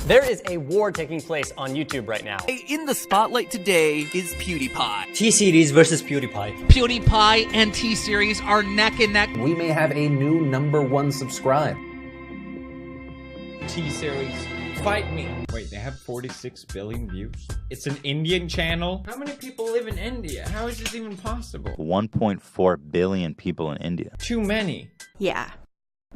There is a war taking place on YouTube right now. In the spotlight today is Pewdiepie. T-Series versus Pewdiepie. Pewdiepie and T-Series are neck and neck. We may have a new #1 subscribe. T-Series, fight me. Wait, they have 46 billion views? It's an Indian channel? How many people live in India? How is this even possible? 1.4 billion people in India. Too many. Yeah.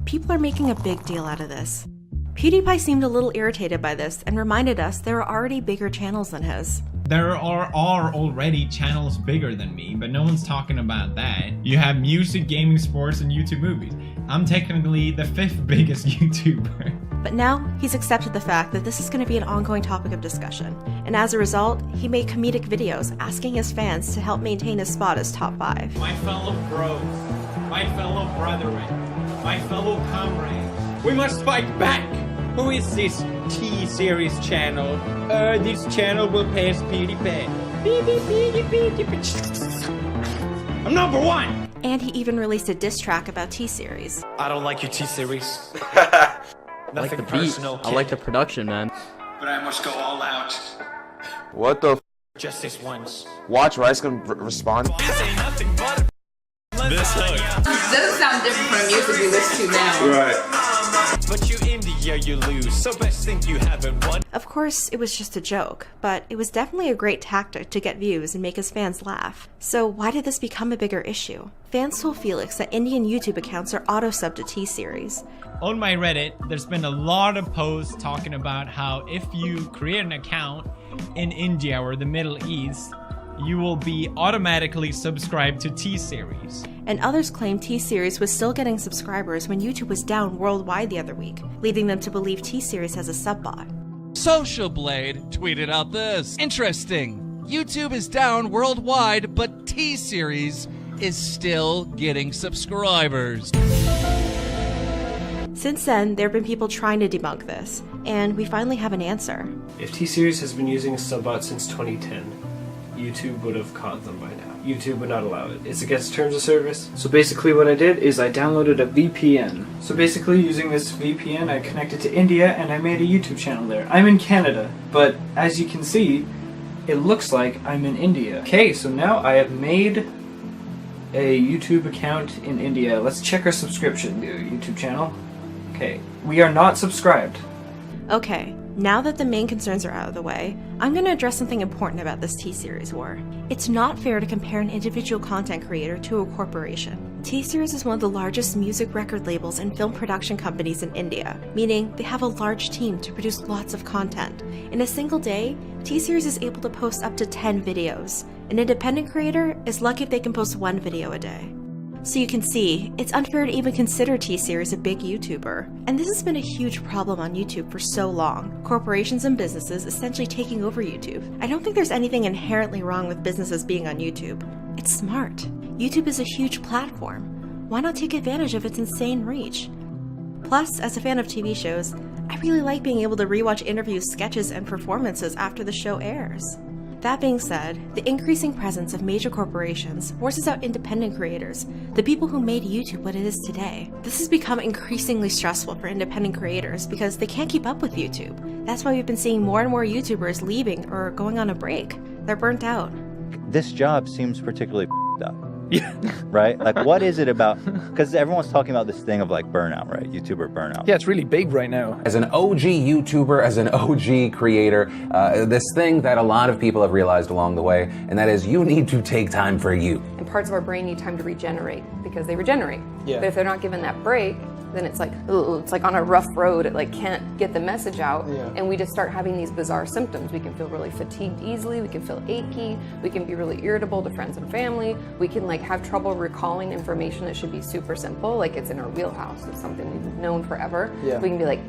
People are making a big deal out of this. PewDiePie seemed a little irritated by this and reminded us there are already bigger channels than his. There are already channels bigger than me, but no one's talking about that. You have music, gaming, sports, and YouTube movies. I'm technically the 5th biggest YouTuber. But now, he's accepted the fact that this is going to be an ongoing topic of discussion, and as a result, he made comedic videos asking his fans to help maintain his spot as top 5. My fellow bros, my fellow brethren, my fellow comrades, we must fight back! Who is this T-Series channel? This channel will pass Pewdiepie. I'm #1! And he even released a diss track about T-Series. I don't like your T-Series. I like the beat. I like the production, man. But I must go all out. What the f? Just this once. Watch Rice can respond. This ain't nothing but this hook. It doesn't sound different from music we listen to now. Right. But you India, you lose. So best think you haven't won. Of course, it was just a joke, but it was definitely a great tactic to get views and make his fans laugh. So why did this become a bigger issue? Fans told Felix that Indian YouTube accounts are auto-subbed to T-Series. On my Reddit, there's been a lot of posts talking about how if you create an account in India or the Middle East, you will be automatically subscribed to T-Series. And others claim T-Series was still getting subscribers when YouTube was down worldwide the other week, leading them to believe T-Series has a sub-bot. Social Blade tweeted out this. Interesting. YouTube is down worldwide, but T-Series is still getting subscribers. Since then, there have been people trying to debunk this, and we finally have an answer. If T-Series has been using a sub-bot since 2010, YouTube would have caught them by now. YouTube would not allow it. It's against terms of service. So basically what I did is I downloaded a VPN. So basically using this VPN I connected to India and I made a YouTube channel there. I'm in Canada, but as you can see, it looks like I'm in India. Okay, so now I have made a YouTube account in India. Let's check our subscription YouTube channel. Okay, we are not subscribed. Okay, now that the main concerns are out of the way, I'm going to address something important about this T-Series war. It's not fair to compare an individual content creator to a corporation. T-Series is one of the largest music record labels and film production companies in India, meaning they have a large team to produce lots of content. In a single day, T-Series is able to post up to 10 videos. An independent creator is lucky if they can post 1 video a day. So you can see, it's unfair to even consider T-Series a big YouTuber. And this has been a huge problem on YouTube for so long. Corporations and businesses essentially taking over YouTube. I don't think there's anything inherently wrong with businesses being on YouTube. It's smart. YouTube is a huge platform. Why not take advantage of its insane reach? Plus, as a fan of TV shows, I really like being able to rewatch interviews, sketches, and performances after the show airs. That being said, the increasing presence of major corporations forces out independent creators, the people who made YouTube what it is today. This has become increasingly stressful for independent creators because they can't keep up with YouTube. That's why we've been seeing more and more YouTubers leaving or going on a break. They're burnt out. This job seems particularly up. Yeah. Right? Like, what is it about? Because everyone's talking about this thing of like burnout, right? YouTuber burnout. Yeah, it's really big right now. As an OG YouTuber, as an OG creator, this thing that a lot of people have realized along the way, and that is you need to take time for you. And parts of our brain need time to regenerate because they regenerate. Yeah. But if they're not given that break, then it's like on a rough road. It like can't get the message out, and we just start having these bizarre symptoms. We can feel really fatigued easily. We can feel achy. We can be really irritable to friends and family. We can like have trouble recalling information that should be super simple, like it's in our wheelhouse. It's something we've known forever. Yeah. We can be like,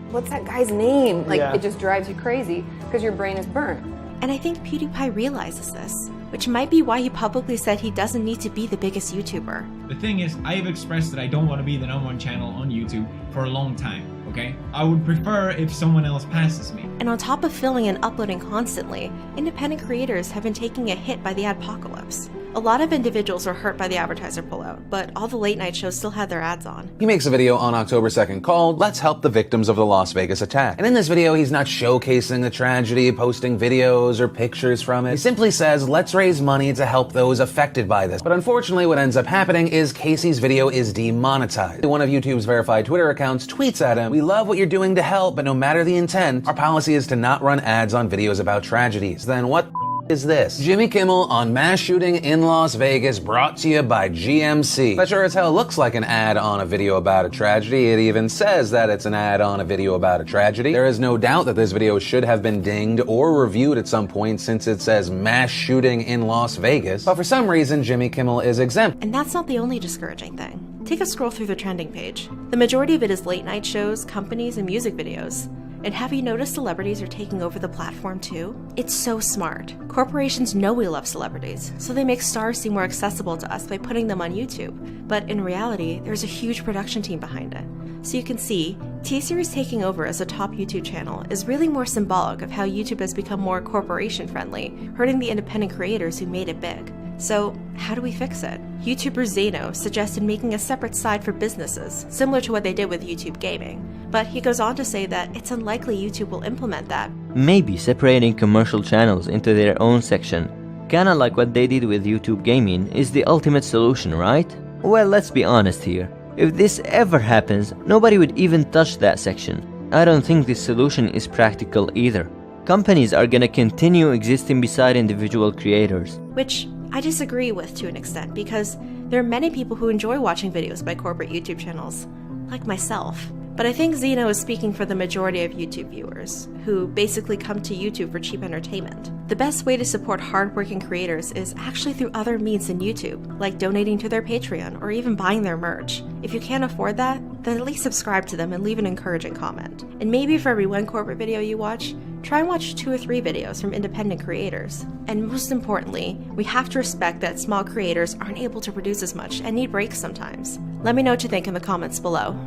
what's that guy's name? Like it just drives you crazy because your brain is burnt. And I think PewDiePie realizes this, which might be why he publicly said he doesn't need to be the biggest YouTuber. The thing is, I've expressed that I don't want to be the #1 channel on YouTube for a long time, okay? I would prefer if someone else passes me. And on top of filming and uploading constantly, independent creators have been taking a hit by the adpocalypse. A lot of individuals were hurt by the advertiser pullout, but all the late night shows still had their ads on. He makes a video on October 2nd called "Let's Help the Victims of the Las Vegas Attack." And in this video, he's not showcasing the tragedy, posting videos or pictures from it. He simply says, let's raise money to help those affected by this. But unfortunately, what ends up happening is Casey's video is demonetized. One of YouTube's verified Twitter accounts tweets at him, "We love what you're doing to help, but no matter the intent, our policy is to not run ads on videos about tragedies." Then what is this? Jimmy Kimmel on mass shooting in Las Vegas, brought to you by GMC. That sure as hell looks like an ad on a video about a tragedy. It even says that it's an ad on a video about a tragedy. There is no doubt that this video should have been dinged or reviewed at some point, since it says mass shooting in Las Vegas. But for some reason, Jimmy Kimmel is exempt. And that's not the only discouraging thing. Take a scroll through the trending page. The majority of it is late night shows, companies, and music videos. And have you noticed celebrities are taking over the platform too? It's so smart. Corporations know we love celebrities, so they make stars seem more accessible to us by putting them on YouTube. But in reality, there's a huge production team behind it. So you can see, T-Series taking over as a top YouTube channel is really more symbolic of how YouTube has become more corporation-friendly, hurting the independent creators who made it big. So, how do we fix it? YouTuber Zeno suggested making a separate side for businesses, similar to what they did with YouTube Gaming. But he goes on to say that it's unlikely YouTube will implement that. Maybe separating commercial channels into their own section, kinda like what they did with YouTube Gaming, is the ultimate solution, right? Well, let's be honest here. If this ever happens, nobody would even touch that section. I don't think this solution is practical either. Companies are gonna continue existing beside individual creators. Which I disagree with to an extent, because there are many people who enjoy watching videos by corporate YouTube channels, like myself. But I think Zeno is speaking for the majority of YouTube viewers, who basically come to YouTube for cheap entertainment. The best way to support hardworking creators is actually through other means than YouTube, like donating to their Patreon or even buying their merch. If you can't afford that, then at least subscribe to them and leave an encouraging comment. And maybe for every one corporate video you watch, try and watch 2 or 3 videos from independent creators. And most importantly, we have to respect that small creators aren't able to produce as much and need breaks sometimes. Let me know what you think in the comments below.